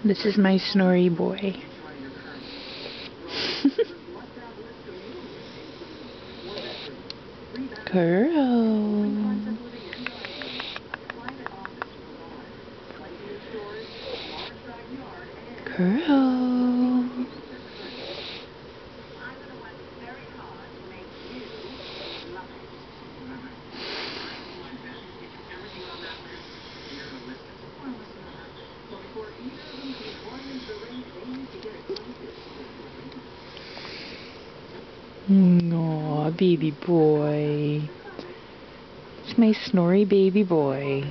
This is my snory boy. Curl. Curl. Aw, baby boy. It's my snory baby boy.